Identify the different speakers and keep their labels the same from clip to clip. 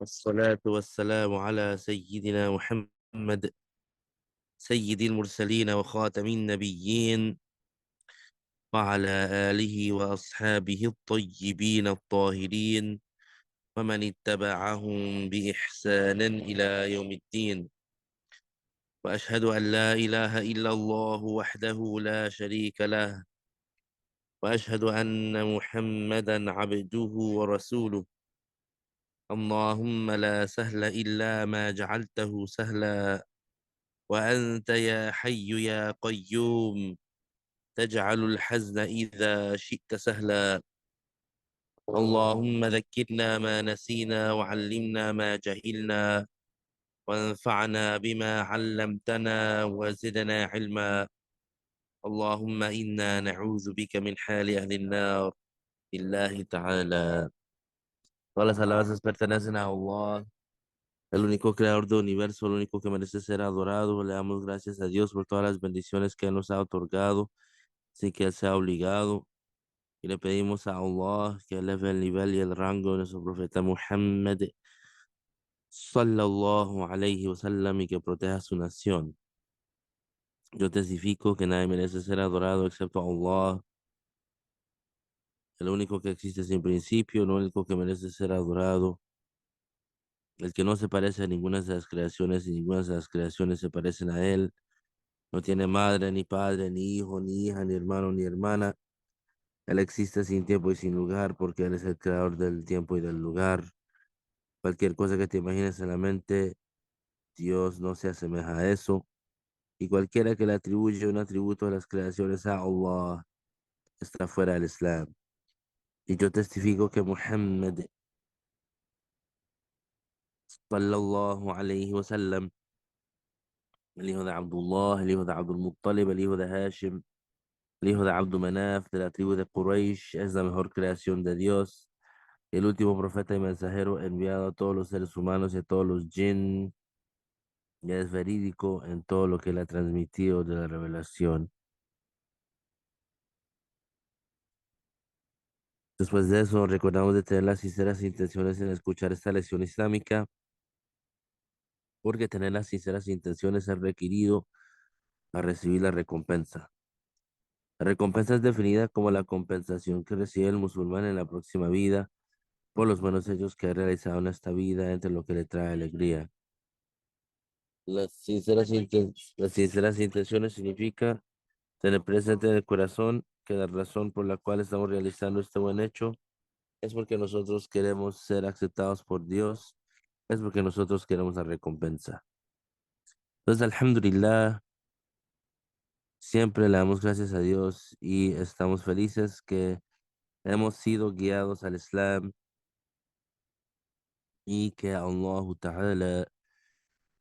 Speaker 1: والصلاة والسلام على سيدنا محمد سيد المرسلين وخاتم النبيين وعلى آله وأصحابه الطيبين الطاهرين ومن اتبعهم بإحسان إلى يوم الدين. وأشهد أن لا إله إلا الله وحده لا شريك له، وأشهد أن محمدا عبده ورسوله. اللهم لا سهل إلا ما جعلته سهلا، وأنت يا حي يا قيوم تجعل الحزن إذا شئت سهلا. اللهم ذكرنا ما نسينا وعلمنا ما جهلنا وانفعنا بما علمتنا وزدنا علما. اللهم إنا نعوذ بك من حال أهل النار. لله تعالى. Todas las alabanzas pertenecen a Allah, el único creador del universo, el único que merece ser adorado. Le damos gracias a Dios por todas las bendiciones que Él nos ha otorgado sin que Él sea obligado. Y le pedimos a Allah que eleve el nivel y el rango de nuestro profeta Muhammad sallallahu alayhi wa sallam y que proteja su nación. Yo testifico que nadie merece ser adorado excepto Allah, el único que existe sin principio, el único que merece ser adorado, el que no se parece a ninguna de las creaciones y ninguna de las creaciones se parecen a él. No tiene madre, ni padre, ni hijo, ni hija, ni hermano, ni hermana. Él existe sin tiempo y sin lugar porque Él es el creador del tiempo y del lugar. Cualquier cosa que te imagines en la mente, Dios no se asemeja a eso. Y cualquiera que le atribuye un atributo de las creaciones a Allah está fuera del Islam. Y yo testifico que Muhammad sallallahu alayhi wa sallam, el hijo de Abdullah, el hijo de Abdul Muttalib, el hijo de Hashim, el hijo de Abdul Manaf, de la tribu de Quraysh, es la mejor creación de Dios, el último profeta y mensajero enviado a todos los seres humanos y a todos los jinn. Ya es verídico en todo lo que le ha transmitido de la revelación. Después de eso, recordamos de tener las sinceras intenciones en escuchar esta lección islámica, porque tener las sinceras intenciones es requerido para recibir la recompensa. La recompensa es definida como la compensación que recibe el musulmán en la próxima vida por los buenos hechos que ha realizado en esta vida, entre lo que le trae alegría. Las sinceras intenciones significa tener presente en el corazón que la razón por la cual estamos realizando este buen hecho es porque nosotros queremos ser aceptados por Dios, es porque nosotros queremos la recompensa. Entonces, alhamdulillah, siempre le damos gracias a Dios y estamos felices que hemos sido guiados al Islam y que Allah Ta'ala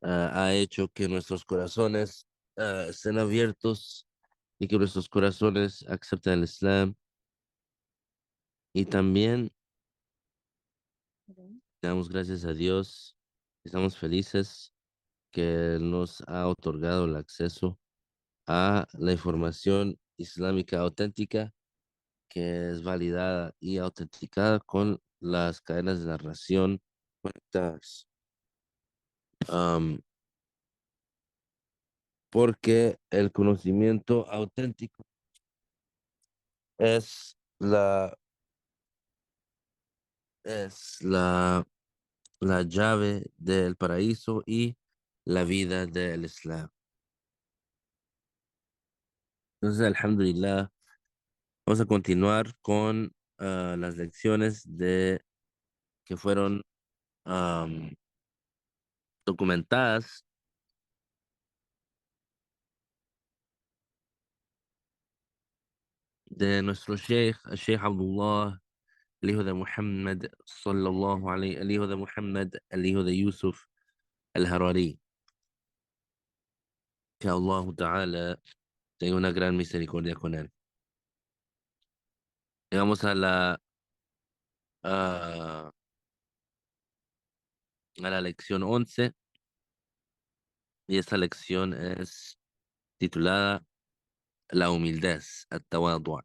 Speaker 1: ha hecho que nuestros corazones estén abiertos y que nuestros corazones acepten el Islam. Y también le damos gracias a Dios, estamos felices que Él nos ha otorgado el acceso a la información islámica auténtica que es validada y autenticada con las cadenas de narración conectadas. Am, Porque el conocimiento auténtico es es la llave del paraíso y la vida del Islam. Entonces, alhamdulillah, vamos a continuar con las lecciones que fueron am, documentadas de nuestro Sheikh, el Sheikh Abdullah, el hijo de Muhammad, sallallahu alayhi, el hijo de Muhammad, el hijo de Yusuf, el Harari. Que Allah Ta'ala tenga una gran misericordia con él. Llegamos a, a la lección 11 y esta lección es titulada La humildad, at-tawadu'.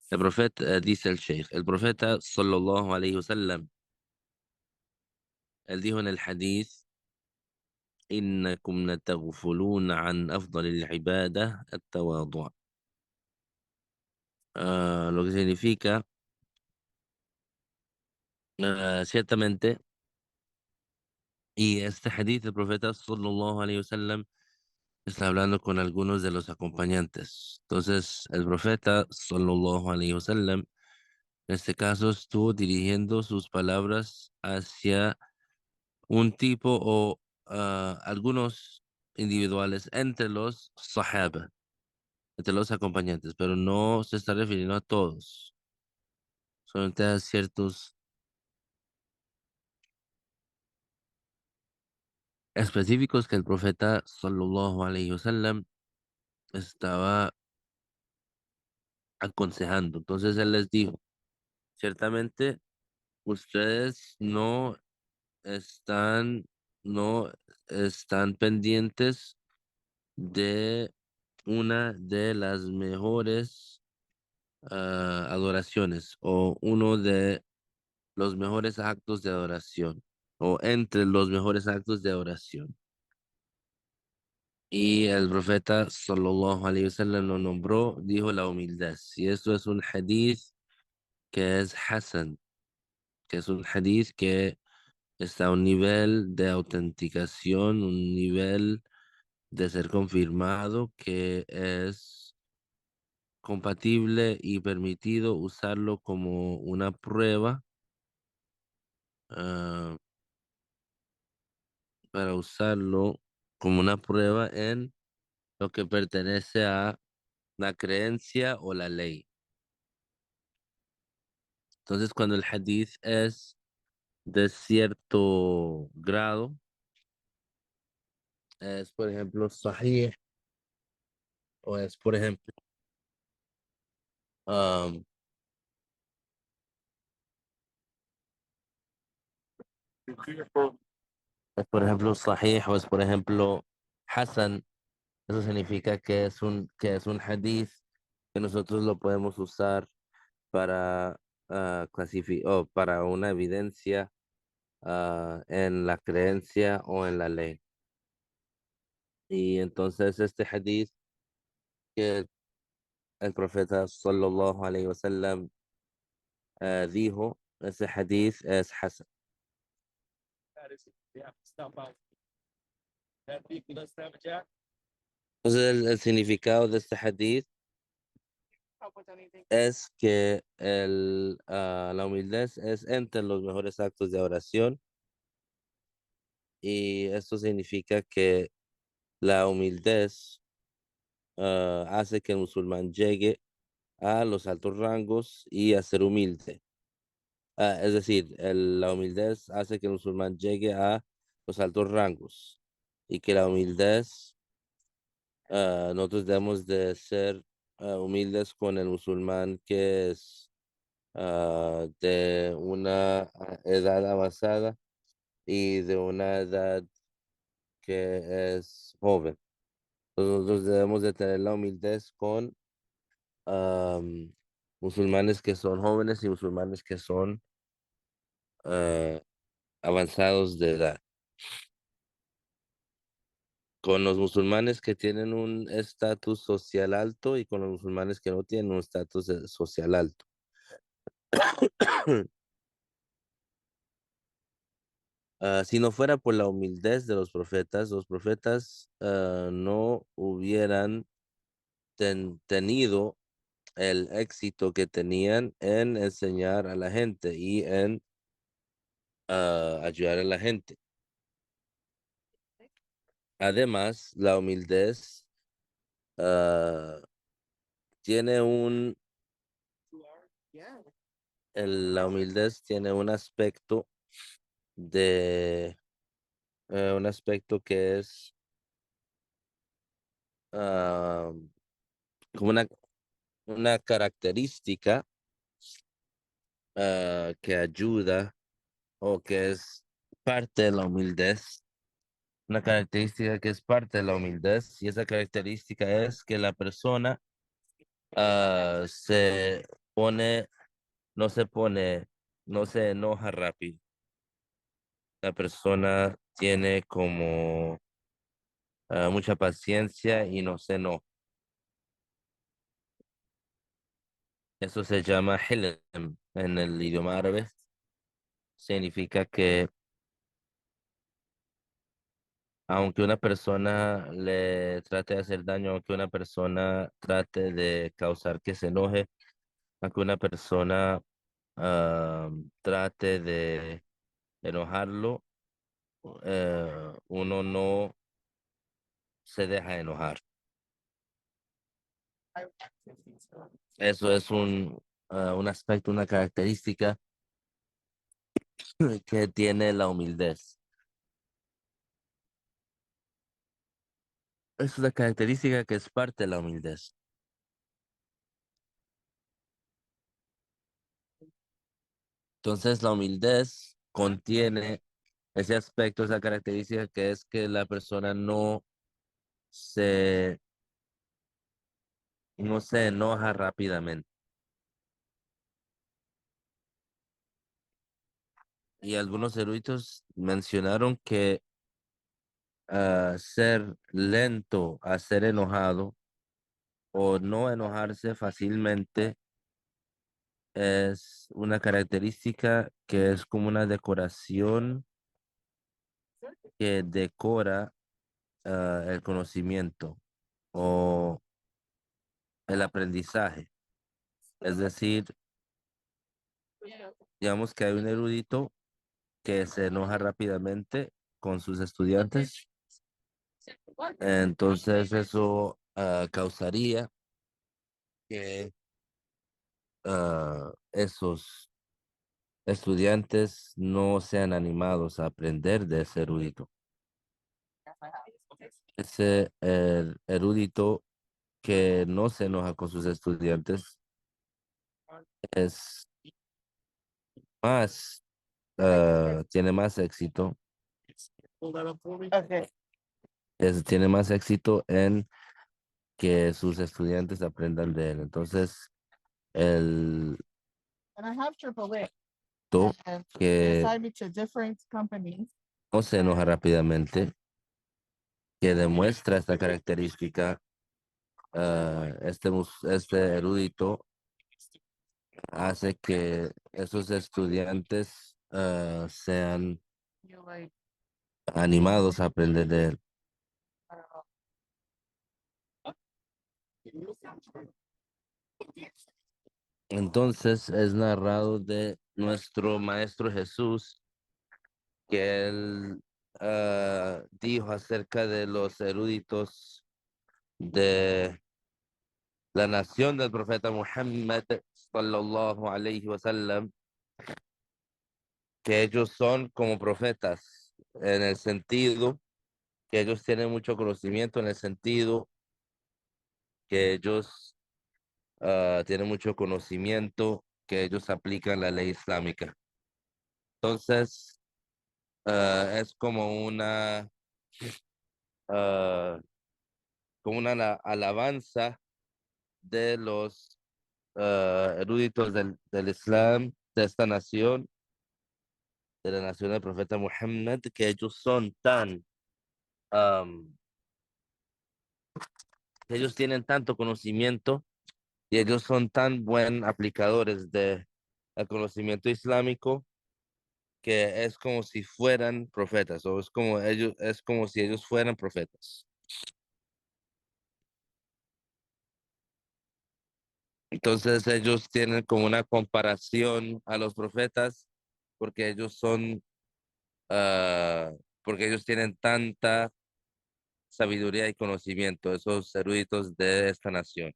Speaker 1: El profeta, dice el Sheikh, el profeta sallallahu alayhi wasallam él dijo en el hadith, إنكم لتغفلون عن أفضل العبادة التواضع. Lo que significa, ciertamente, y este hadith del profeta sallallahu alaihi wasallam está hablando con algunos de los acompañantes. Entonces, el profeta sallallahu alaihi wasallam en este caso estuvo dirigiendo sus palabras hacia un tipo o algunos individuales entre los sahaba, entre los acompañantes, pero no se está refiriendo a todos, solamente a ciertos específicos que el profeta sallallahu alaihi wasallam estaba aconsejando. Entonces él les dijo, ciertamente ustedes están, no están pendientes de una de las mejores adoraciones o uno de los mejores actos de adoración o entre los mejores actos de adoración. Y el profeta sallallahu alaihi wasallam lo nombró, dijo la humildad. Y esto es un hadith que es Hasan, que es un hadith que está a un nivel de autenticación, un nivel de ser confirmado que es compatible y permitido usarlo como una prueba, ah, para usarlo como una prueba en lo que pertenece a la creencia o la ley. Entonces, cuando el hadith es de cierto grado, es por ejemplo sahih o es por ejemplo, um, es por ejemplo sahih o es por ejemplo hasan. Eso significa que es un hadith que nosotros lo podemos usar para clasificar o para una evidencia en la creencia o en la ley. Y entonces este hadith que el profeta sallallahu alaihi wasallam dijo, ese hadith es hasan. Entonces el significado de este hadith es que la humildad es entre los mejores actos de oración, y esto significa que la humildad hace que el musulmán llegue a los altos rangos y a ser humilde. Es decir, la humildad hace que el musulmán llegue a los altos rangos y que la humildad, nosotros debemos de ser humildes con el musulmán que es de una edad avanzada y de una edad que es joven. Nosotros debemos de tener la humildad con am, musulmanes que son jóvenes y musulmanes que son ah, avanzados de edad. Con los musulmanes que tienen un estatus social alto y con los musulmanes que no tienen un estatus social alto. Si no fuera por la humildad de los profetas no hubieran tenido el éxito que tenían en enseñar a la gente y en ayudar a la gente. Además, la humildad ah, tiene la humildad tiene un aspecto de, un aspecto que es ah, como una característica que ayuda o que es parte de la humildad, una característica que es parte de la humildad, y esa característica es que la persona se pone, no se enoja rápido. La persona tiene como mucha paciencia y no se enoja. Eso se llama hilm en el idioma árabe. Significa que aunque una persona le trate de hacer daño, aunque una persona trate de causar que se enoje, aunque una persona trate de enojarlo, uno no se deja enojar. Eso es un aspecto, una característica que tiene la humildad. Es una característica que es parte de la humildad. Entonces, la humildad contiene ese aspecto, esa característica que es que la persona se, no se enoja rápidamente. Y algunos eruditos mencionaron que ser lento a ser enojado o no enojarse fácilmente es una característica que es como una decoración que decora el conocimiento o el aprendizaje. Es decir, digamos que hay un erudito que se enoja rápidamente con sus estudiantes, entonces eso causaría que esos estudiantes no sean animados a aprender de ese erudito. Ese erudito que no se enoja con sus estudiantes es más, tiene más éxito, tiene más éxito en que sus estudiantes aprendan de él. Entonces, el to que no se enoja rápidamente, que demuestra esta característica, este erudito hace que esos estudiantes sean animados a aprender de él. Entonces es narrado de nuestro Maestro Jesús que él dijo acerca de los eruditos de la nación del profeta Muhammad sallallahu alayhi wa sallam, que ellos son como profetas en el sentido que ellos tienen mucho conocimiento, en el sentido que ellos tienen mucho conocimiento, que ellos aplican la ley islámica. Entonces, es ah, como una alabanza de los eruditos del Islam, de esta nación, de la nación del profeta Muhammad, que ellos son am, que ellos tienen tanto conocimiento y ellos son tan buen aplicadores de el conocimiento islámico que es como si fueran profetas, o es como si ellos fueran profetas. Entonces ellos tienen como una comparación a los profetas porque ellos son, ah, porque ellos tienen tanta sabiduría y conocimiento, esos eruditos de esta nación.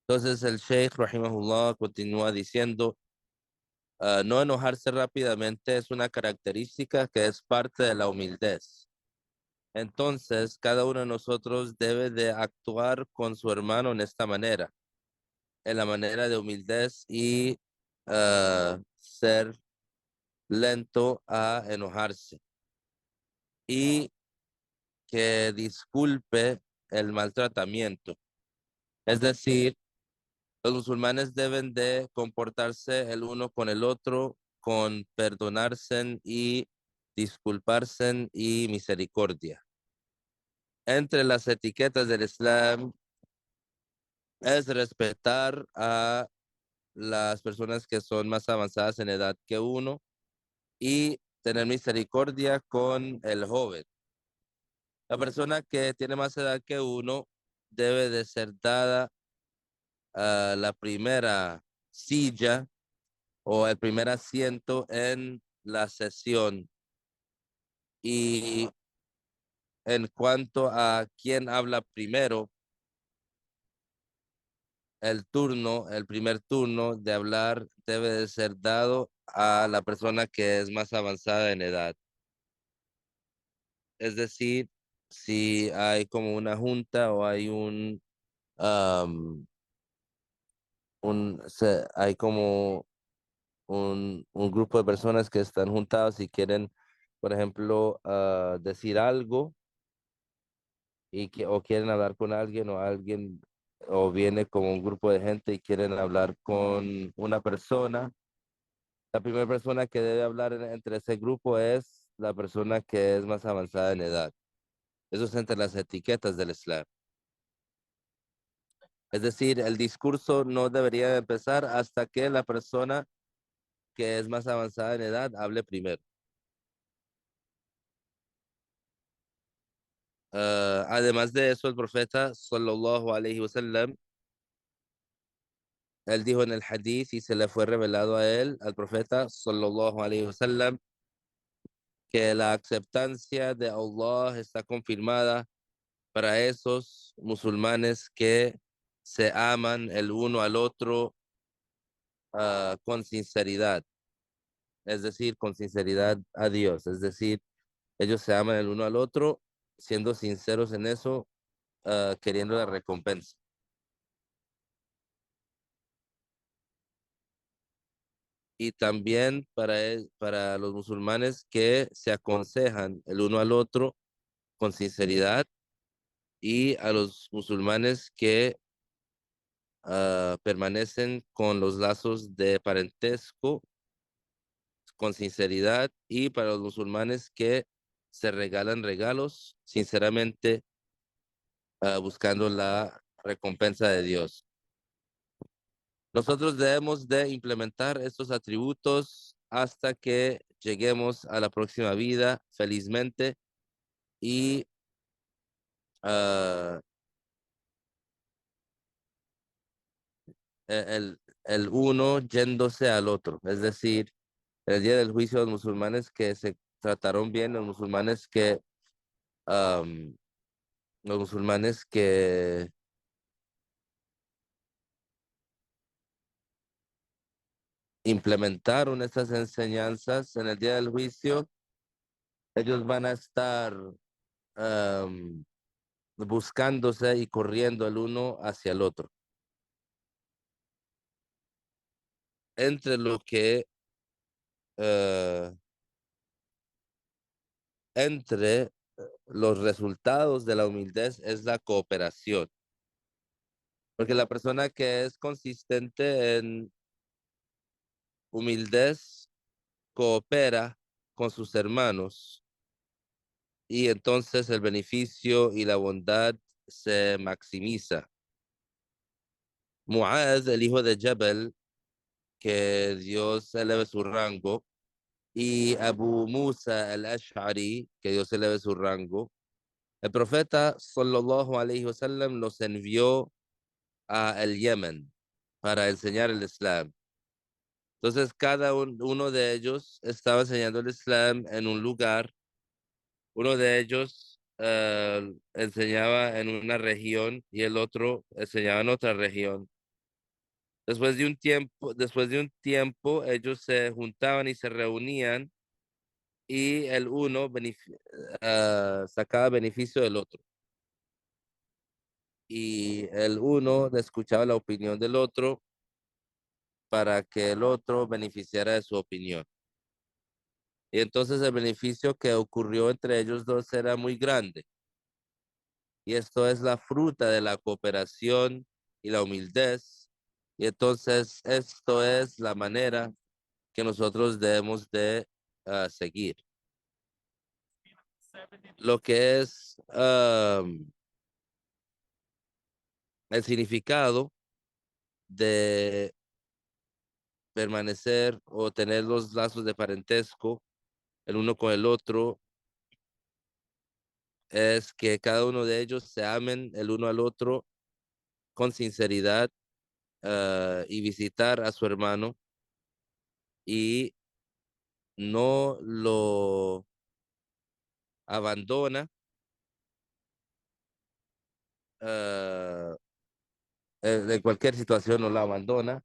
Speaker 1: Entonces el Sheikh Rahimahullah continúa diciendo, no enojarse rápidamente es una característica que es parte de la humildad. Entonces, cada uno de nosotros debe de actuar con su hermano en esta manera, en la manera de humildad y ser lento a enojarse y que disculpe el maltratamiento. Es decir, los musulmanes deben de comportarse el uno con el otro con perdonarse y disculparse y misericordia. Entre las etiquetas del Islam es respetar a las personas que son más avanzadas en edad que uno y tener misericordia con el joven. La persona que tiene más edad que uno debe de ser dada la primera silla o el primer asiento en la sesión. Y en cuanto a quién habla primero, el primer turno de hablar debe de ser dado a la persona que es más avanzada en edad. Es decir, si hay como una junta o hay um, hay como un grupo de personas que están juntados y quieren, por ejemplo, decir algo o quieren hablar con alguien o alguien o viene como un grupo de gente y quieren hablar con una persona. La primera persona que debe hablar entre ese grupo es la persona que es más avanzada en edad. Eso es entre las etiquetas del Islam. Es decir, el discurso no debería empezar hasta que la persona que es más avanzada en edad hable primero. Además de eso, el profeta sallallahu alaihi wasallam, él dijo en el hadith y se le fue revelado a él, al profeta sallallahu alaihi wasallam, que la aceptancia de Allah está confirmada para esos musulmanes que se aman el uno al otro con sinceridad, es decir, con sinceridad a Dios, es decir, ellos se aman el uno al otro siendo sinceros en eso, queriendo la recompensa. Y también para los musulmanes que se aconsejan el uno al otro con sinceridad y a los musulmanes que permanecen con los lazos de parentesco con sinceridad y para los musulmanes que se regalan regalos sinceramente buscando la recompensa de Dios. Nosotros debemos de implementar estos atributos hasta que lleguemos a la próxima vida felizmente y ah, el uno yéndose al otro. Es decir, el día del juicio los musulmanes que se trataron bien, am, los musulmanes que implementaron estas enseñanzas en el día del juicio, ellos van a estar am, buscándose y corriendo el uno hacia el otro. Entre lo que, eh, entre los resultados de la humildad es la cooperación, porque la persona que es consistente en humildad coopera con sus hermanos y entonces el beneficio y la bondad se maximiza. Muaz, el hijo de Jabal, que Dios eleve su rango, y Abu Musa al-Ash'ari, que Dios eleve su rango, el profeta sallallahu alaihi wasallam los envió a el Yemen para enseñar el Islam. Entonces, uno de ellos estaba enseñando el Islam en un lugar. Uno de ellos enseñaba en una región y el otro enseñaba en otra región. Después de un tiempo, ellos se juntaban y se reunían y el uno sacaba beneficio del otro. Y el uno le escuchaba la opinión del otro para que el otro beneficiara de su opinión. Y entonces el beneficio que ocurrió entre ellos dos era muy grande. Y esto es la fruta de la cooperación y la humildad. Y entonces esto es la manera que nosotros debemos de seguir. Lo que es el significado de permanecer o tener los lazos de parentesco el uno con el otro es que cada uno de ellos se amen el uno al otro con sinceridad, y visitar a su hermano y no lo abandona, ah, de cualquier situación no lo abandona,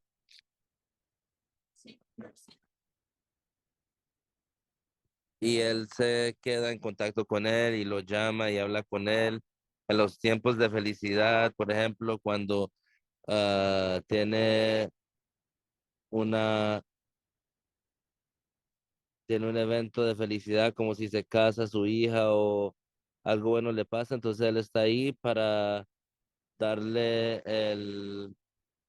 Speaker 1: y él se queda en contacto con él y lo llama y habla con él en los tiempos de felicidad, por ejemplo, cuando tiene una tiene un evento de felicidad como si se casa su hija o algo bueno le pasa, entonces él está ahí para darle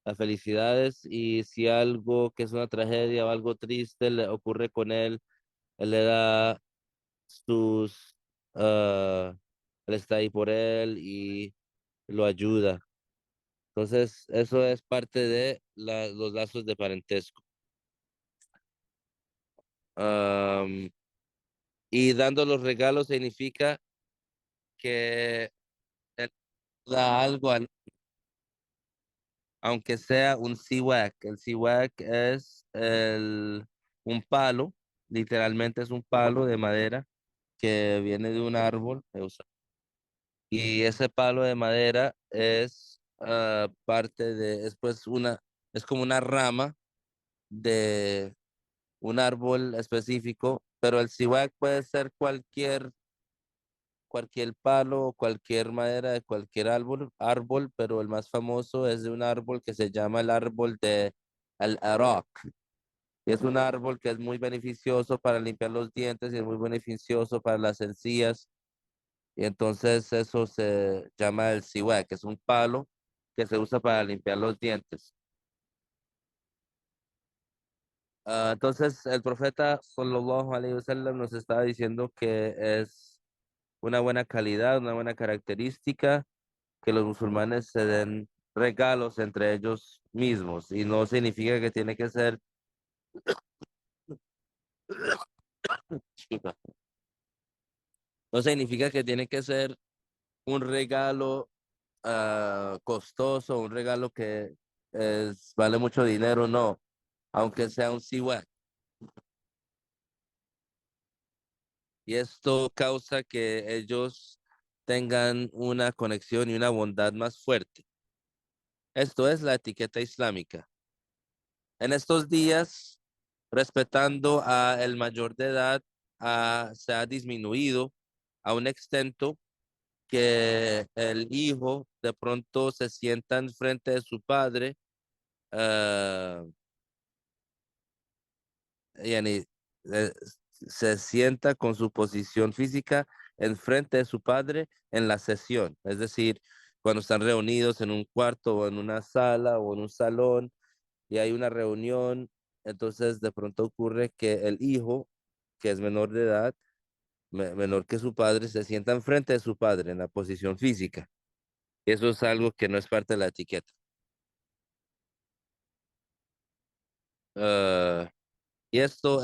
Speaker 1: las felicidades, y si algo que es una tragedia o algo triste le ocurre con él le da sus, él está ahí por él y lo ayuda. Entonces, eso es parte de los lazos de parentesco. Am, y dando los regalos significa que él da algo, aunque sea un siwak. El siwak es un palo, literalmente es un palo de madera que viene de un árbol. Y ese palo de madera es parte de, es pues es como una rama de un árbol específico, pero el siwak puede ser cualquier palo o cualquier madera de cualquier árbol, pero el más famoso es de un árbol que se llama el árbol de al-arak. Y es un árbol que es muy beneficioso para limpiar los dientes y es muy beneficioso para las encías. Y entonces eso se llama el siwak, que es un palo que se usa para limpiar los dientes. Entonces el profeta sallallahu alaihi wasallam nos está diciendo que es una buena calidad, una buena característica que los musulmanes se den regalos entre ellos mismos, y no significa que tiene que ser, disculpa, no significa que tiene que ser un regalo costoso, un regalo que vale mucho dinero, no, aunque sea un siwak. Y esto causa que ellos tengan una conexión y una bondad más fuerte. Esto es la etiqueta islámica. En estos días, respetando a el mayor de edad, se ha disminuido a un extento que el hijo de pronto se sienta enfrente de su padre, ah, yani, eh, se sienta con su posición física enfrente de su padre en la sesión. Es decir, cuando están reunidos en un cuarto o en una sala o en un salón y hay una reunión, entonces de pronto ocurre que el hijo, que es menor de edad, menor que su padre, se sienta enfrente de su padre en la posición física. Eso es algo que no es parte de la etiqueta. Ah, y esto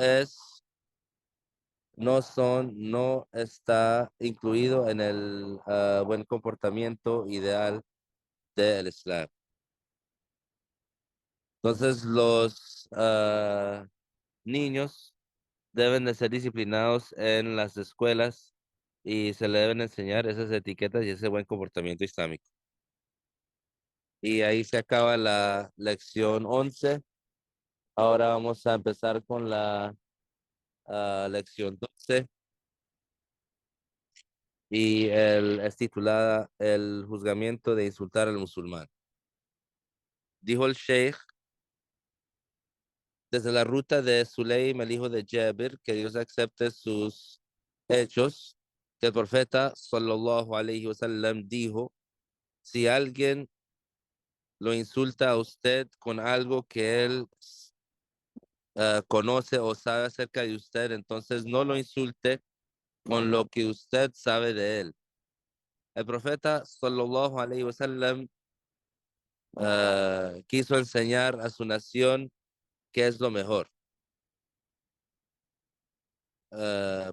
Speaker 1: no está incluido en el buen comportamiento ideal del Islam. Entonces, los niños deben de ser disciplinados en las escuelas y se le deben enseñar esas etiquetas y ese buen comportamiento islámico. Y ahí se acaba la lección 11. Ahora vamos a empezar con la lección 12, y es titulada El juzgamiento de insultar al musulmán. Dijo el Sheikh: desde la ruta de Sulaim, el hijo de Jabir, que Dios acepte sus hechos, que el profeta sallallahu alaihi wasallam dijo: si alguien lo insulta a usted con algo que él conoce o sabe acerca de usted, entonces no lo insulte con lo que usted sabe de él. El profeta sallallahu alaihi wasallam quiso enseñar a su nación qué es lo mejor,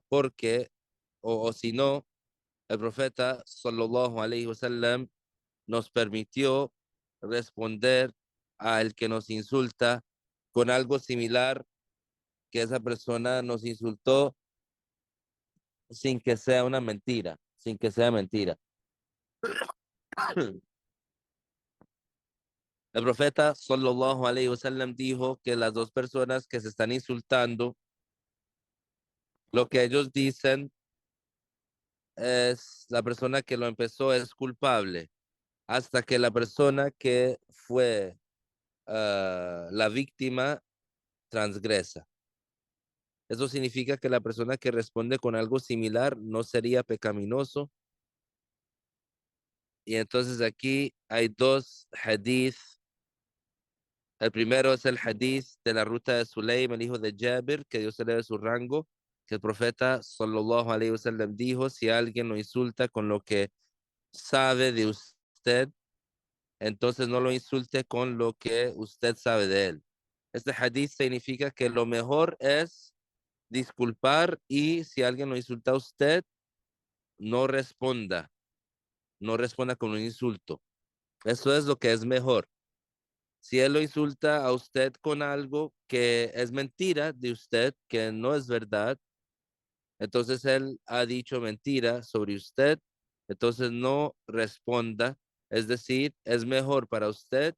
Speaker 1: porque, o si no, el profeta sallallahu alaihi wasallam nos permitió responder al que nos insulta con algo similar que esa persona nos insultó sin que sea una mentira, sin que sea mentira. El profeta sallallahu alaihi wasallam dijo que las dos personas que se están insultando, lo que ellos dicen es la persona que lo empezó es culpable hasta que la persona que fue la víctima transgresa. Eso significa que la persona que responde con algo similar no sería pecaminoso. Y entonces aquí hay dos hadith. El primero es el hadith de la ruta de Sulaim, el hijo de Jabir, que Dios se le dé su rango, que el profeta sallallahu alaihi wasallam dijo, si alguien lo insulta con lo que sabe de usted, entonces no lo insulte con lo que usted sabe de él. Este hadith significa que lo mejor es disculpar y si alguien lo insulta a usted, no responda, no responda con un insulto. Eso es lo que es mejor. Si él lo insulta a usted con algo que es mentira de usted, que no es verdad, entonces él ha dicho mentira sobre usted, entonces no responda. Es decir, es mejor para usted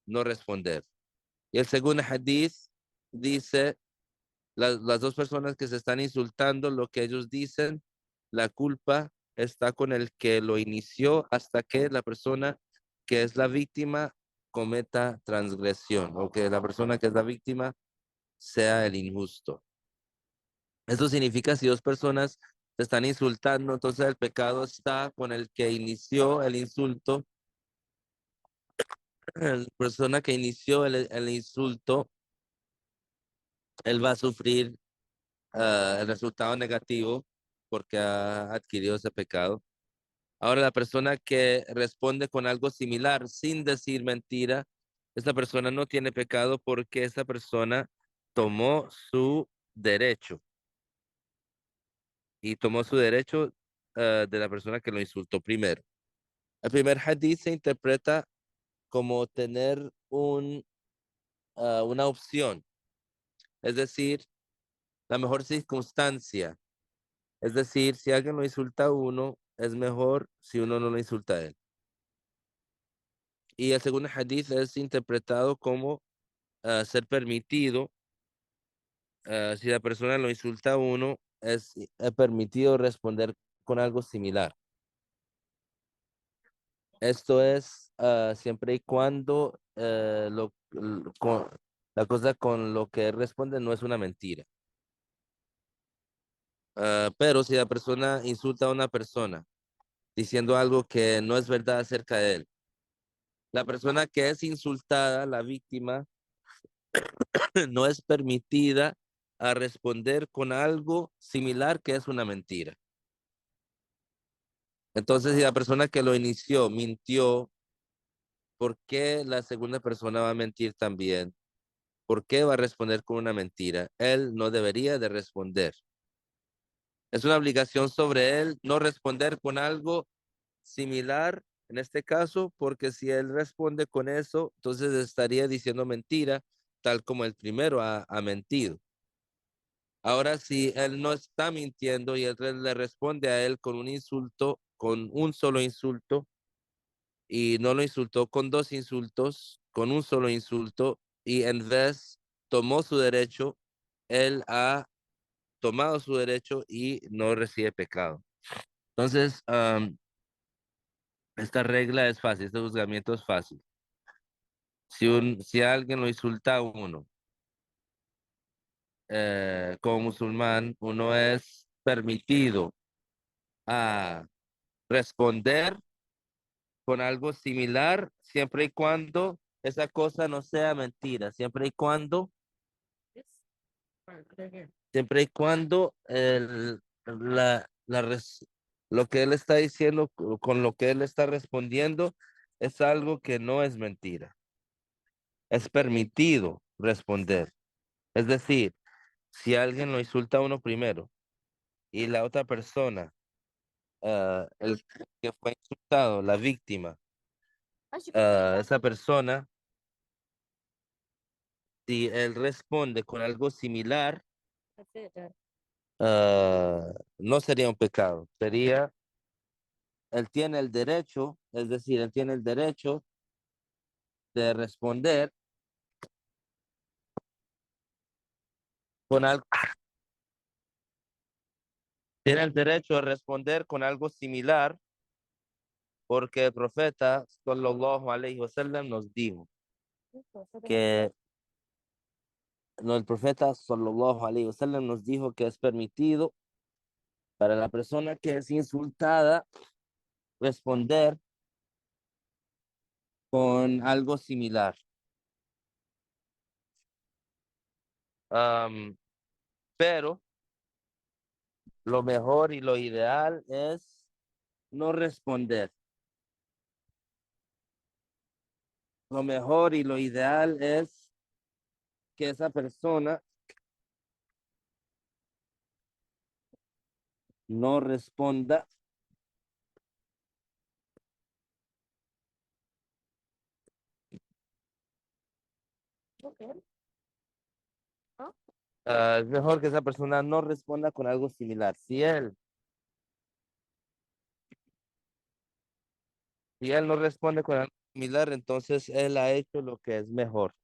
Speaker 1: no responder. Y el segundo hadith dice, las dos personas que se están insultando, lo que ellos dicen, la culpa está con el que lo inició hasta que la persona que es la víctima cometa transgresión o que la persona que es la víctima sea el injusto. Eso significa si dos personas se están insultando, entonces el pecado está con el que inició el insulto. La persona que inició el insulto, él va a sufrir el resultado negativo porque ha adquirido ese pecado. Ahora, la persona que responde con algo similar sin decir mentira, esta persona no tiene pecado porque esa persona tomó su derecho y tomó su derecho de la persona que lo insultó primero. El primer hadith se interpreta como tener una opción, es decir, la mejor circunstancia. Es decir, si alguien lo insulta a uno, es mejor si uno no lo insulta a él. Y el segundo hadith es interpretado como ser permitido. Si la persona lo insulta a uno, es permitido responder con algo similar. Esto es siempre y cuando la cosa con lo que responde no es una mentira. Pero si la persona insulta a una persona diciendo algo que no es verdad acerca de él, la persona que es insultada, la víctima, no es permitida a responder con algo similar que es una mentira. Entonces, si la persona que lo inició mintió, ¿por qué la segunda persona va a mentir también? ¿Por qué va a responder con una mentira? Él no debería de responder. Es una obligación sobre él no responder con algo similar, en este caso, porque si él responde con eso, entonces estaría diciendo mentira, tal como el primero ha mentido. Ahora, si él no está mintiendo y él le responde a él con un insulto, con un solo insulto, y no lo insultó con dos insultos, con un solo insulto, y en vez tomó su derecho, él ha tomado su derecho y no recibe pecado. Entonces, esta regla es fácil, este juzgamiento es fácil. Si alguien lo insulta a uno, como musulmán, uno es permitido a responder con algo similar siempre y cuando esa cosa no sea mentira, siempre y cuando siempre y cuando lo que él está diciendo, con lo que él está respondiendo, es algo que no es mentira. Es permitido responder. Es decir, si alguien lo insulta a uno primero y la otra persona, el que fue insultado, la víctima, esa persona, si él responde con algo similar, no sería un pecado, sería, él tiene el derecho, es decir, él tiene el derecho de responder con algo, tiene el derecho de responder con algo similar, porque el profeta, sallallahu alayhi wa sallam, nos dijo que, no, el profeta, sallallahu alayhi wa sallam, nos dijo que es permitido para la persona que es insultada responder con algo similar. Am, pero lo mejor y lo ideal es no responder. Lo mejor y lo ideal es que esa persona no responda. Es mejor que esa persona no responda con algo similar. Si él no responde con algo similar, entonces él ha hecho lo que es mejor.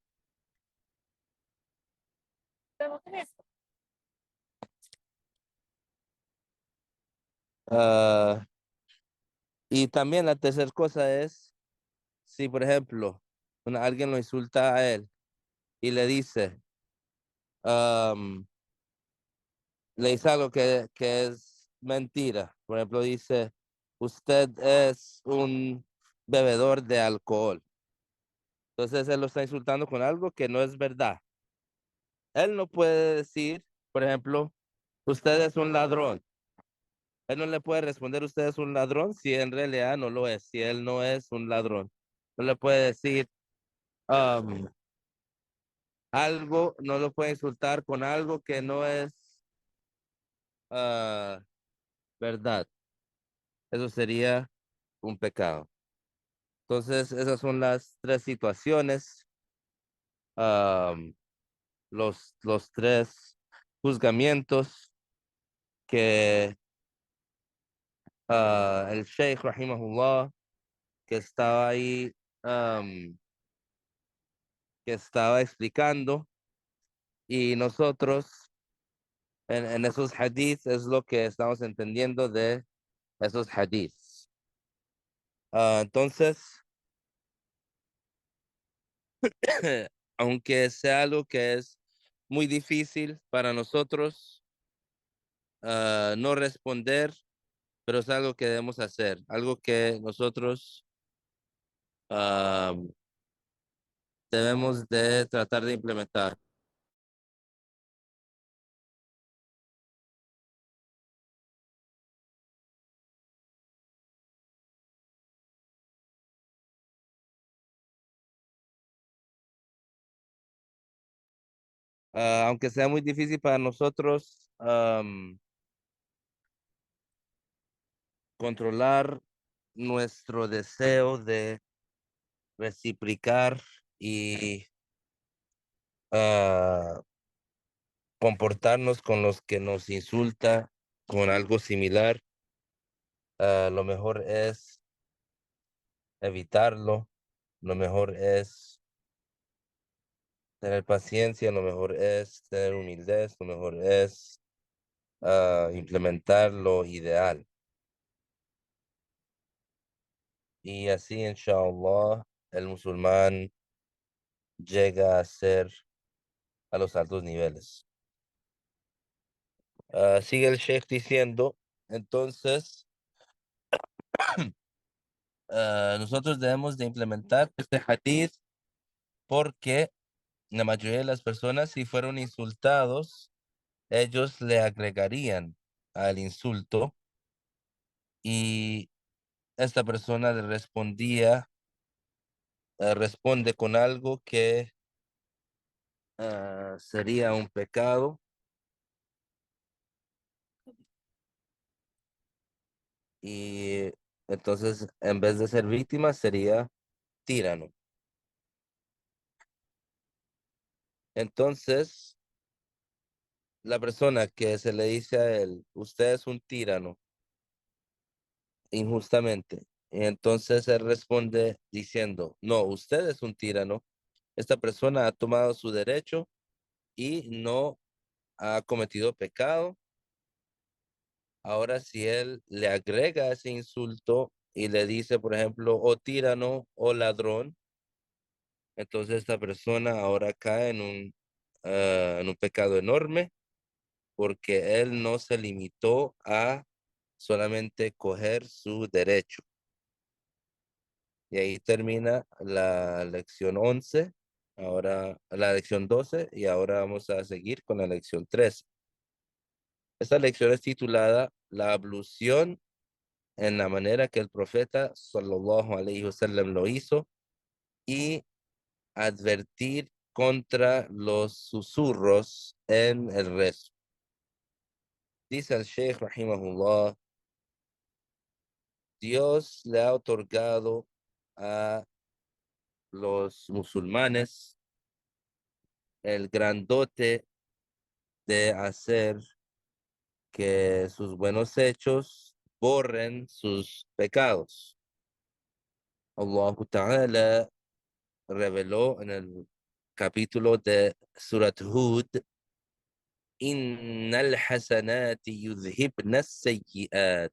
Speaker 1: Ah, y también la tercera cosa es, si por ejemplo alguien lo insulta a él y am, le dice algo que es mentira. Por ejemplo, dice, usted es un bebedor de alcohol. Entonces él lo está insultando con algo que no es verdad. Él no puede decir, por ejemplo, usted es un ladrón. Él no le puede responder, usted es un ladrón, si en realidad no lo es, si él no es un ladrón. No le puede decir um, algo, no lo puede insultar con algo que no es verdad. Eso sería un pecado. Entonces, esas son las tres situaciones, um, los tres juzgamientos que el Sheikh Rahimahullah, que estaba ahí, um, que estaba explicando, y nosotros en esos hadiths es lo que estamos entendiendo de esos hadiths. Entonces, aunque sea algo que es muy difícil para nosotros no responder, pero es algo que debemos hacer, algo que nosotros ah, debemos de tratar de implementar. Aunque sea muy difícil para nosotros controlar nuestro deseo de reciprocar y ah, comportarnos con los que nos insulta con algo similar, lo mejor es evitarlo, lo mejor es tener paciencia, lo mejor es tener humildad, lo mejor es implementar lo ideal. Y así, inshallah, el musulmán llega a ser a los altos niveles. Sigue el Sheikh diciendo, entonces, nosotros debemos de implementar este hadith porque la mayoría de las personas, si fueron insultados ellos le agregarían al insulto y esta persona le responde con algo que sería un pecado y entonces en vez de ser víctima sería tirano. Entonces, la persona que se le dice a él, usted es un tirano, injustamente. Y entonces él responde diciendo, no, usted es un tirano. Esta persona ha tomado su derecho y no ha cometido pecado. Ahora, si él le agrega ese insulto y le dice, por ejemplo, o tirano o ladrón, entonces esta persona ahora cae en un pecado enorme porque él no se limitó a solamente coger su derecho. Y ahí termina la lección 11, ahora la lección 12 y ahora vamos a seguir con la lección 13. Esta lección es titulada La ablución en la manera que el profeta sallallahu alaihi wasallam lo hizo y advertir contra los susurros en el rezo. Dice el Sheikh rahimahullah, Dios le ha otorgado a los musulmanes el gran dote de hacer que sus buenos hechos borren sus pecados. Allah Ta'ala reveló en el capítulo de Surat Hud, Innal hasanati yudhibna sayyi'at,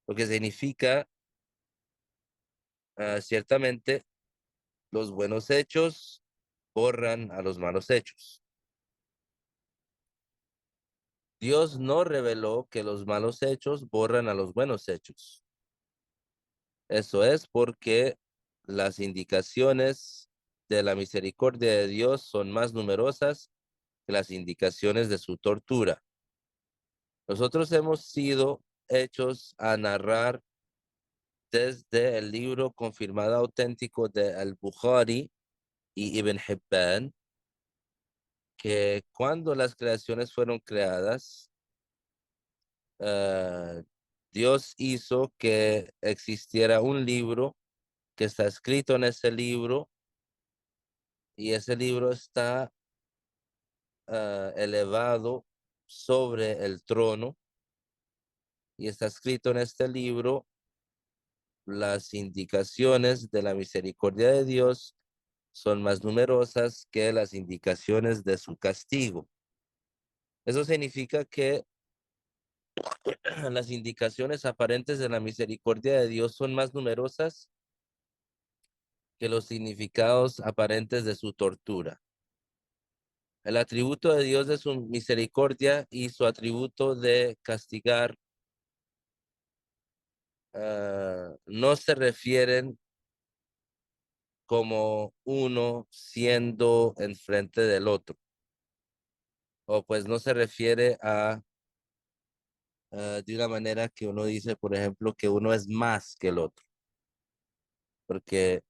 Speaker 1: lo que significa ciertamente los buenos hechos borran a los malos hechos. Dios no reveló que los malos hechos borran a los buenos hechos. Eso es porque las indicaciones de la misericordia de Dios son más numerosas que las indicaciones de su tortura. Nosotros hemos sido hechos a narrar desde el libro confirmado auténtico de Al-Bukhari y Ibn Hibban que cuando las creaciones fueron creadas, eh, Dios hizo que existiera un libro que está escrito en ese libro y ese libro está elevado sobre el trono y está escrito en este libro las indicaciones de la misericordia de Dios son más numerosas que las indicaciones de su castigo. Eso significa que las indicaciones aparentes de la misericordia de Dios son más numerosas que los significados aparentes de su tortura. El atributo de Dios de su misericordia y su atributo de castigar no se refieren como uno siendo enfrente del otro, o pues no se refiere a de una manera que uno dice, por ejemplo, que uno es más que el otro, porque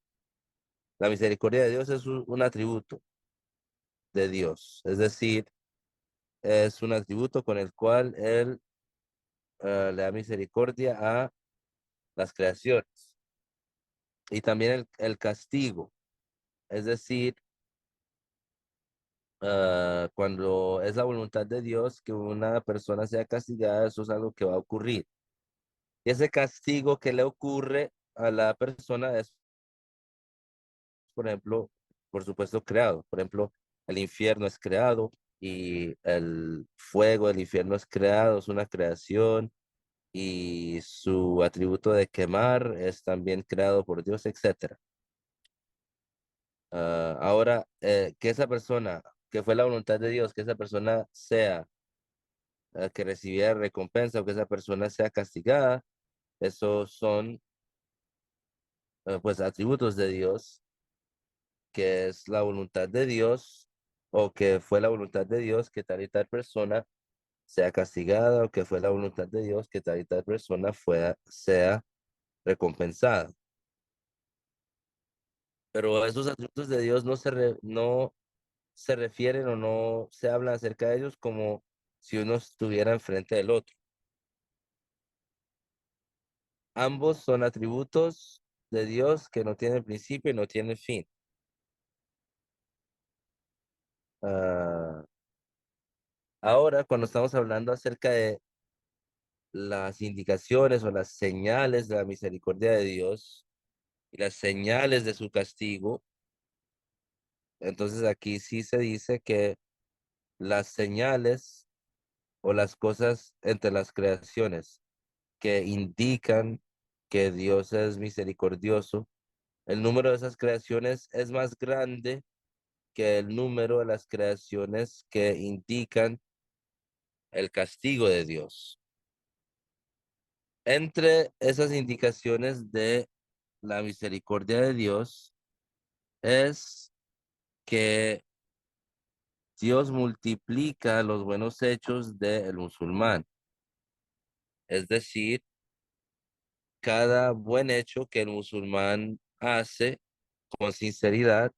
Speaker 1: la misericordia de Dios es un atributo de Dios, es decir, es un atributo con el cual Él le da misericordia a las creaciones. Y también el castigo, es decir, cuando es la voluntad de Dios que una persona sea castigada, eso es algo que va a ocurrir. Y ese castigo que le ocurre a la persona es, por ejemplo, por supuesto, creado. Por ejemplo, el infierno es creado y el fuego del infierno es creado, es una creación y su atributo de quemar es también creado por Dios, etcétera. Ahora, que esa persona, que fue la voluntad de Dios, que esa persona sea que recibiera recompensa o que esa persona sea castigada, esos son pues atributos de Dios, que es la voluntad de Dios o que fue la voluntad de Dios que tal y tal persona sea castigada, o que fue la voluntad de Dios que tal y tal persona sea recompensada. Pero esos atributos de Dios no se refieren o no se habla acerca de ellos como si uno estuviera enfrente del otro. Ambos son atributos de Dios que no tienen principio y no tienen fin. Ah, ahora, cuando estamos hablando acerca de las indicaciones o las señales de la misericordia de Dios y las señales de su castigo, entonces aquí sí se dice que las señales o las cosas entre las creaciones que indican que Dios es misericordioso, el número de esas creaciones es más grande que el número de las creaciones que indican el castigo de Dios. Entre esas indicaciones de la misericordia de Dios es que Dios multiplica los buenos hechos del musulmán. Es decir, cada buen hecho que el musulmán hace con sinceridad,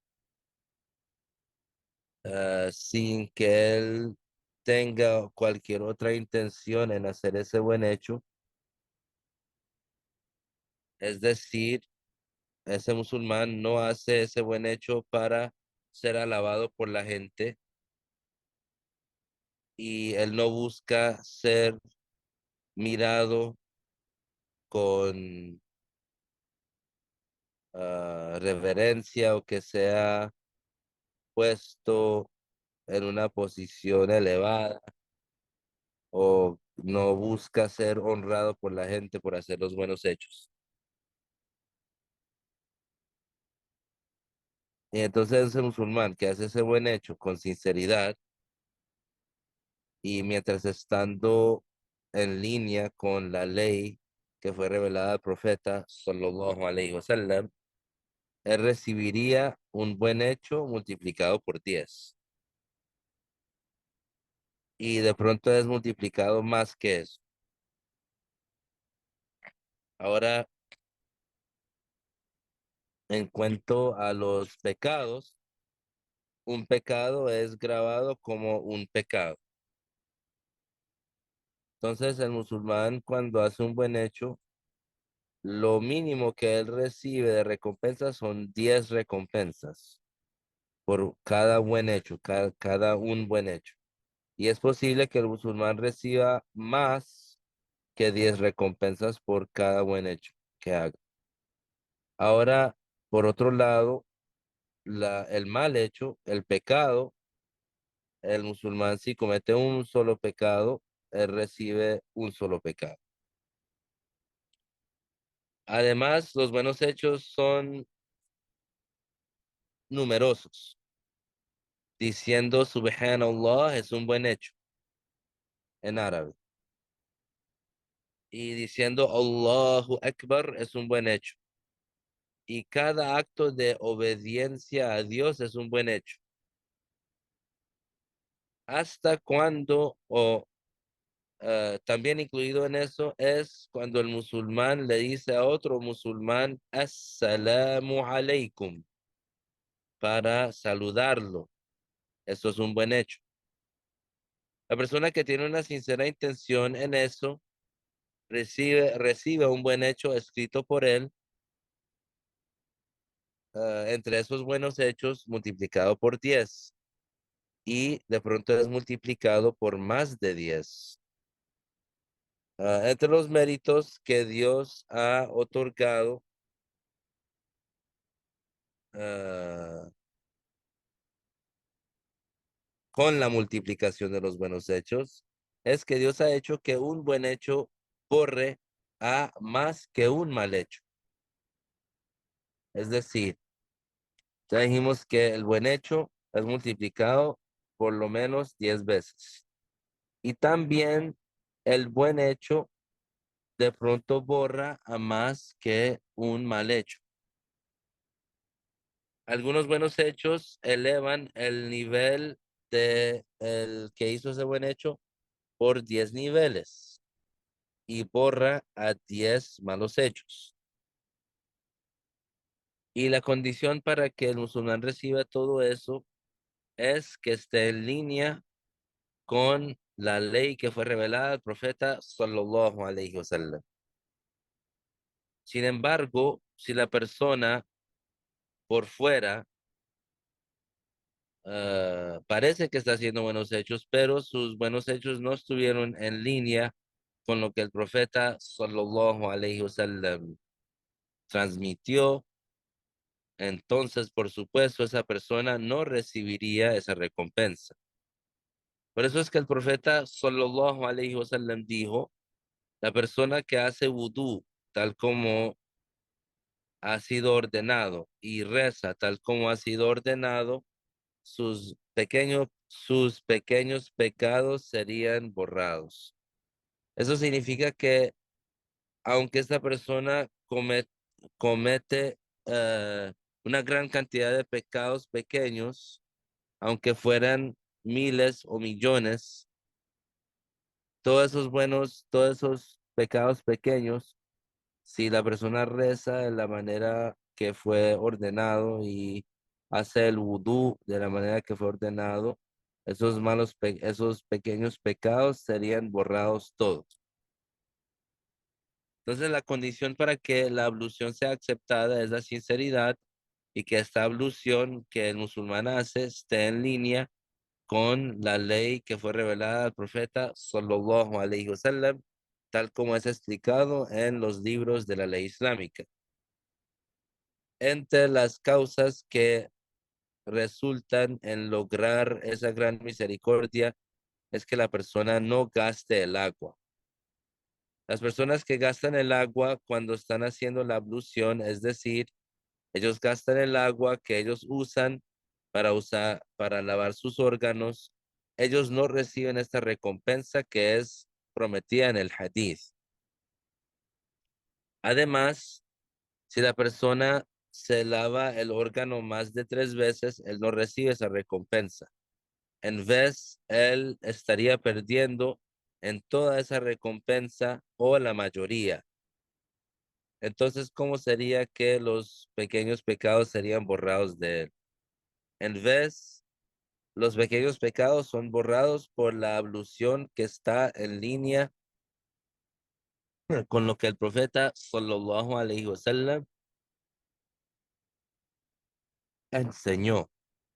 Speaker 1: sin que él tenga cualquier otra intención en hacer ese buen hecho, es decir, ese musulmán no hace ese buen hecho para ser alabado por la gente y él no busca ser mirado con reverencia o que sea puesto en una posición elevada o no busca ser honrado por la gente por hacer los buenos hechos. Y entonces ese musulmán que hace ese buen hecho con sinceridad y mientras estando en línea con la ley que fue revelada al profeta sallallahu alaihi wasallam, él recibiría un buen hecho multiplicado por 10 y de pronto es multiplicado más que eso. Ahora, en cuanto a los pecados, un pecado es grabado como un pecado. Entonces, el musulmán cuando hace un buen hecho, lo mínimo que él recibe de recompensa son 10 recompensas por cada buen hecho, cada un buen hecho. Y es posible que el musulmán reciba más que 10 recompensas por cada buen hecho que haga. Ahora, por otro lado, el mal hecho, el pecado, el musulmán si comete un solo pecado, él recibe un solo pecado. Además, los buenos hechos son numerosos. Diciendo Subhanallah es un buen hecho en árabe. Y diciendo Allahu Akbar es un buen hecho. Y cada acto de obediencia a Dios es un buen hecho. Hasta cuando, también incluido en eso, es cuando el musulmán le dice a otro musulmán, Assalamu alaikum, para saludarlo. Eso es un buen hecho. La persona que tiene una sincera intención en eso, recibe un buen hecho escrito por él, entre esos buenos hechos multiplicado por 10 y de pronto es multiplicado por más de 10. Entre los méritos que Dios ha otorgado ah, con la multiplicación de los buenos hechos, es que Dios ha hecho que un buen hecho corre a más que un mal hecho. Es decir, ya dijimos que el buen hecho es multiplicado por lo menos 10 veces. Y también el buen hecho de pronto borra a más que un mal hecho. Algunos buenos hechos elevan el nivel de el que hizo ese buen hecho por 10 niveles y borra a 10 malos hechos. Y la condición para que el musulmán reciba todo eso es que esté en línea con la ley que fue revelada al profeta sallallahu alaihi wasallam. Sin embargo, si la persona por fuera parece que está haciendo buenos hechos, pero sus buenos hechos no estuvieron en línea con lo que el profeta sallallahu alaihi wasallam transmitió, entonces, por supuesto, esa persona no recibiría esa recompensa. Por eso es que el profeta sallallahu alaihi wasallam dijo, la persona que hace vudú, tal como ha sido ordenado, y reza tal como ha sido ordenado, sus pequeños pecados serían borrados. Eso significa que aunque esta persona comete una gran cantidad de pecados pequeños, aunque fueran miles o millones, todos esos pecados pequeños, si la persona reza de la manera que fue ordenado y hace el vudú de la manera que fue ordenado, esos pequeños pecados serían borrados todos. Entonces, la condición para que la ablución sea aceptada es la sinceridad y que esta ablución que el musulmán hace esté en línea con la ley que fue revelada al profeta sallallahu alaihi wasallam, tal como es explicado en los libros de la ley islámica. Entre las causas que resultan en lograr esa gran misericordia es que la persona no gaste el agua. Las personas que gastan el agua cuando están haciendo la ablución, es decir, ellos gastan el agua que ellos usan para lavar sus órganos, ellos no reciben esta recompensa que es prometida en el hadith. Además, si la persona se lava el órgano más de 3 veces, él no recibe esa recompensa. En vez, él estaría perdiendo en toda esa recompensa o la mayoría. Entonces, ¿cómo sería que los pequeños pecados serían borrados de él? En vez, los pequeños pecados son borrados por la ablución que está en línea con lo que el profeta sallallahu alaihi wasallam enseñó.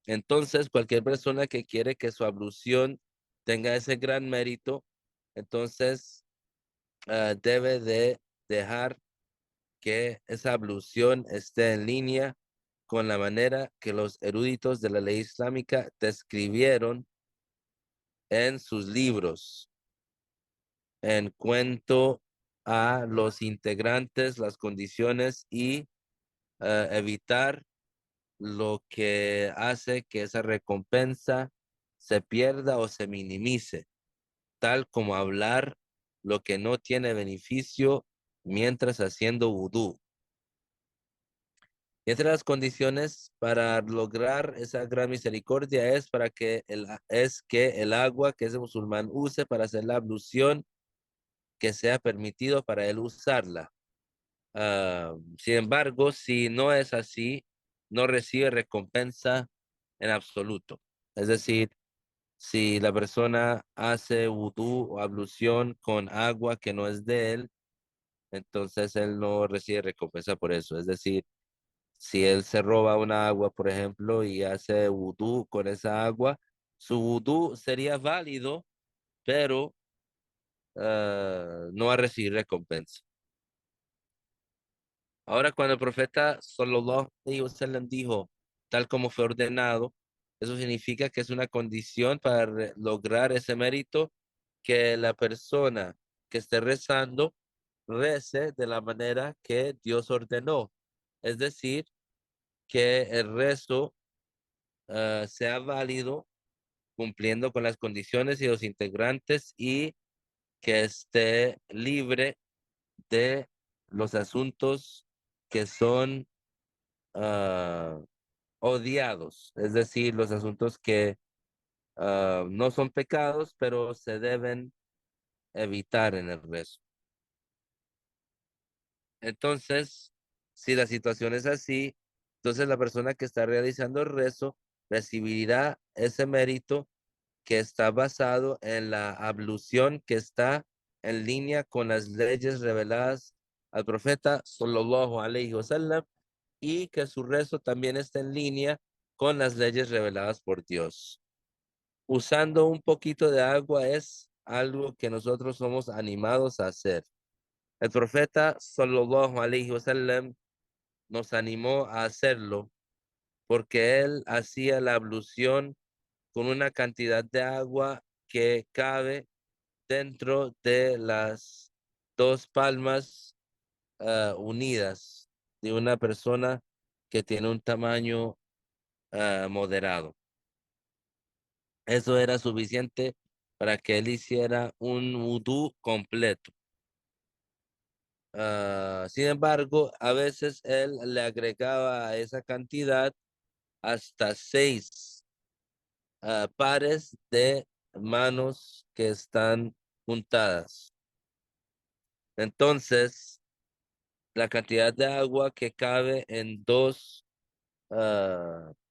Speaker 1: Entonces, cualquier persona que quiere que su ablución tenga ese gran mérito, entonces debe de dejar que esa ablución esté en línea con la manera que los eruditos de la ley islámica describieron en sus libros en cuanto a los integrantes, las condiciones y evitar lo que hace que esa recompensa se pierda o se minimice, tal como hablar lo que no tiene beneficio mientras haciendo vudú. Y entre las condiciones para lograr esa gran misericordia es que el agua que ese musulmán use para hacer la ablución, que sea permitido para él usarla. Sin embargo, si no es así, no recibe recompensa en absoluto. Es decir, si la persona hace vudú o ablución con agua que no es de él, entonces él no recibe recompensa por eso. Es decir, si él se roba una agua, por ejemplo, y hace vudú con esa agua, su vudú sería válido, pero no va a recibir recompensa. Ahora, cuando el profeta sallallahu alaihi wasallam dijo, tal como fue ordenado, eso significa que es una condición para lograr ese mérito que la persona que esté rezando rece de la manera que Dios ordenó. Es decir, que el rezo sea válido cumpliendo con las condiciones y los integrantes y que esté libre de los asuntos que son ah, odiados, es decir, los asuntos que No son pecados, pero se deben evitar en el rezo. Entonces, si la situación es así, entonces la persona que está realizando el rezo recibirá ese mérito que está basado en la ablución que está en línea con las leyes reveladas al profeta sallallahu alaihi wasallam y que su rezo también está en línea con las leyes reveladas por Dios. Usando un poquito de agua es algo que nosotros somos animados a hacer. El profeta sallallahu alaihi wasallam nos animó a hacerlo porque él hacía la ablución con una cantidad de agua que cabe dentro de las dos palmas unidas de una persona que tiene un tamaño moderado. Eso era suficiente para que él hiciera un vudú completo. Sin embargo, a veces él le agregaba a esa cantidad hasta seis pares de manos que están juntadas. Entonces, la cantidad de agua que cabe en dos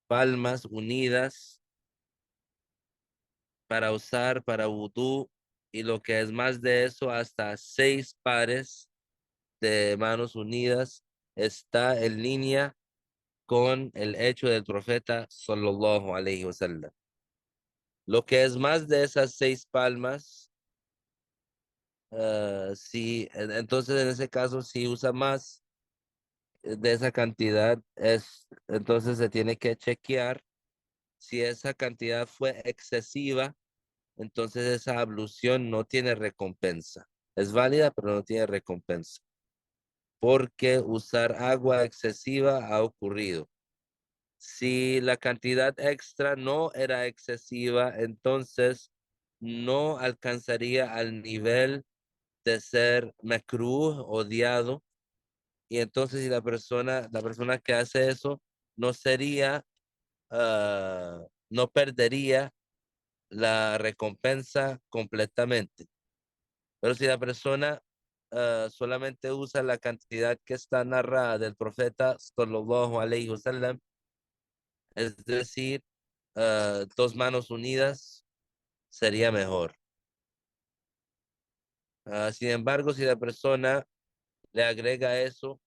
Speaker 1: palmas unidas para usar para vudú y lo que es más de eso, hasta seis pares de manos unidas, está en línea con el hecho del profeta sallallahu alaihi wasallam. Lo que es más de esas seis palmas, sí, entonces en ese caso, si usa más de esa cantidad, entonces se tiene que chequear si esa cantidad fue excesiva, entonces esa ablución no tiene recompensa. Es válida, pero no tiene recompensa, porque usar agua excesiva ha ocurrido. Si la cantidad extra no era excesiva, entonces no alcanzaría al nivel de ser makruh, odiado, y entonces si la persona que hace eso no sería, no perdería la recompensa completamente. Pero si la persona solamente usa la cantidad que está narrada del profeta sallallahu alaihi wasallam, es decir, dos manos unidas, sería mejor. Sin embargo, si la persona le agrega eso,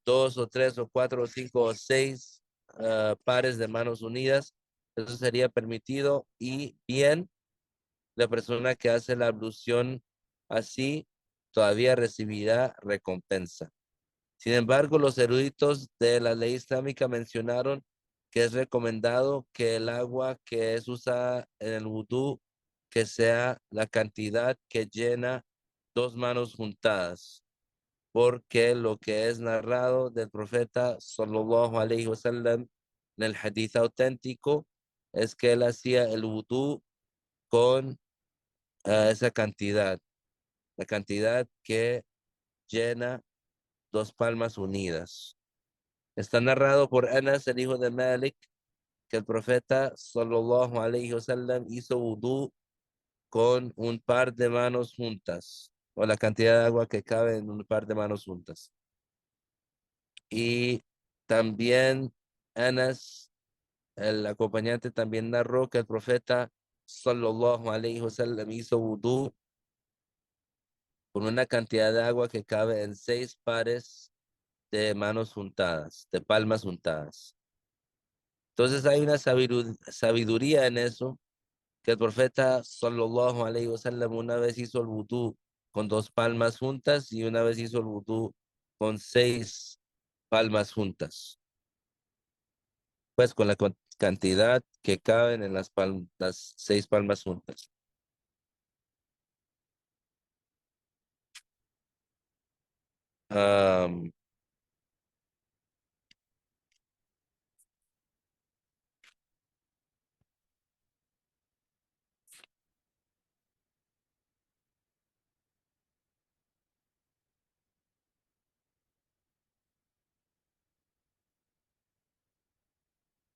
Speaker 1: dos o tres o cuatro o cinco o seis pares de manos unidas, eso sería permitido y bien. La persona que hace la ablución así todavía recibirá recompensa. Sin embargo, los eruditos de la ley islámica mencionaron que es recomendado que el agua que es usada en el vudú, que sea la cantidad que llena dos manos juntadas, porque lo que es narrado del profeta sallallahu alaihi wasallam en el hadith auténtico es que él hacía el vudú con esa cantidad, la cantidad que llena dos palmas unidas. Está narrado por Anas, el hijo de Malik, que el profeta sallallahu alaihi wasallam hizo vudú con un par de manos juntas, o la cantidad de agua que cabe en un par de manos juntas. Y también Anas, el acompañante, también narró que el profeta sallallahu alaihi wasallam hizo vudú con una cantidad de agua que cabe en seis pares de manos juntadas, de palmas juntadas. Entonces hay una sabiduría en eso, que el profeta sallallahu alaihi wasallam una vez hizo el vudú con dos palmas juntas y una vez hizo el vudú con seis palmas juntas, pues con la cantidad que caben en las seis palmas juntas. Am,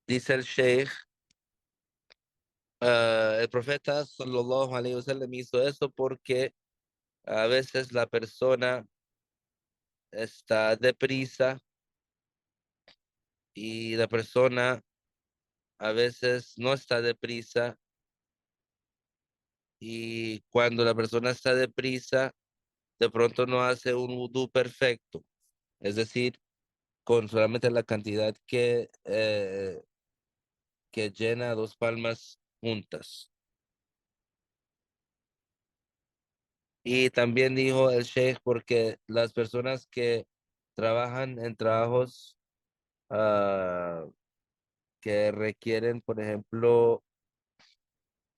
Speaker 1: Dice el Sheikh El profeta sallallahu alaihi wasallam hizo eso porque a veces la persona está deprisa y la persona a veces no está deprisa, y cuando la persona está deprisa, de pronto no hace un vudú perfecto, es decir, con solamente la cantidad que llena dos palmas juntas. Y también dijo el Sheikh porque las personas que trabajan en trabajos que requieren, por ejemplo,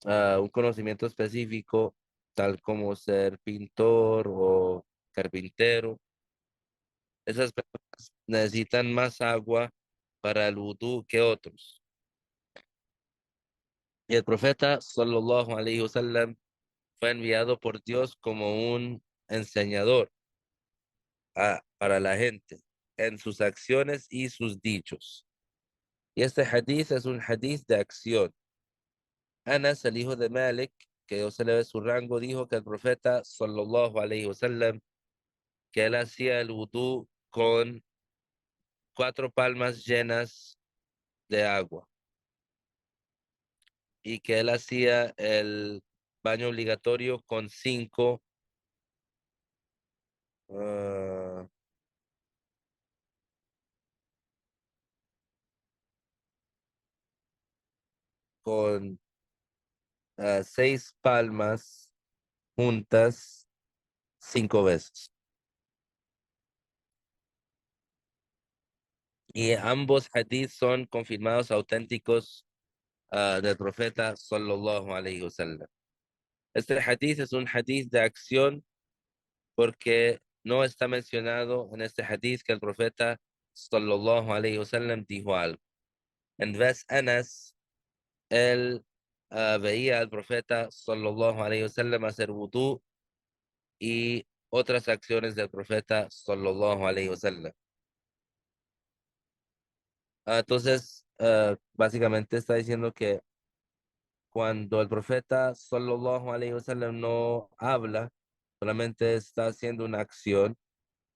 Speaker 1: un conocimiento específico, tal como ser pintor o carpintero, esas personas necesitan más agua para el vudú que otros. Y el profeta sallallahu alaihi wasallam fue enviado por Dios como un enseñador para la gente en sus acciones y sus dichos. Y este hadith es un hadith de acción. Anas, el hijo de Malik, que Dios se le ve su rango, dijo que el profeta sallallahu alaihi wasallam, que él hacía el vudú con 4 palmas llenas de agua y que él hacía el baño obligatorio con 5, ah, con 6 palmas juntas 5 veces. Y ambos hadiths son confirmados auténticos del profeta sallallahu alaihi wasallam. Este hadith es un hadith de acción porque no está mencionado en este hadith que el profeta sallallahu alaihi wasallam dijo algo. En vez Anas, él veía al profeta sallallahu alaihi wasallam hacer wudú y otras acciones del profeta sallallahu alaihi wasallam. Entonces, básicamente está diciendo que cuando el profeta sallallahu alaihi wasallam no habla, solamente está haciendo una acción.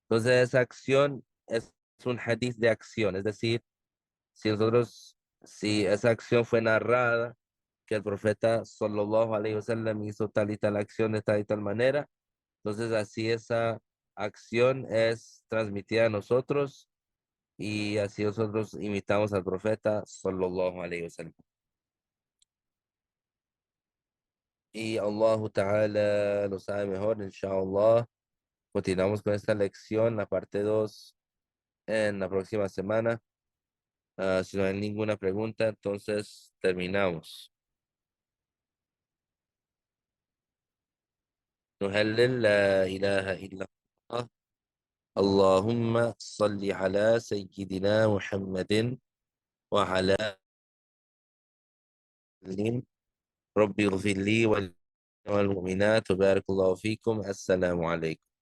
Speaker 1: Entonces, esa acción es un hadith de acción, es decir, si esa acción fue narrada, que el profeta sallallahu alaihi wasallam hizo tal y tal acción de tal y tal manera, entonces así esa acción es transmitida a nosotros y así nosotros imitamos al profeta sallallahu alaihi wasallam. Y Allah Ta'ala lo sabe mejor, inshallah. Continuamos con esta lección, la parte 2 en la próxima semana. Si no hay ninguna pregunta, entonces terminamos. نهلل لا إله إلا الله. اللهم صل على سيدنا محمد وعلى آله. ربي اغفر لي والمؤمنات وبارك الله فيكم. السلام عليكم.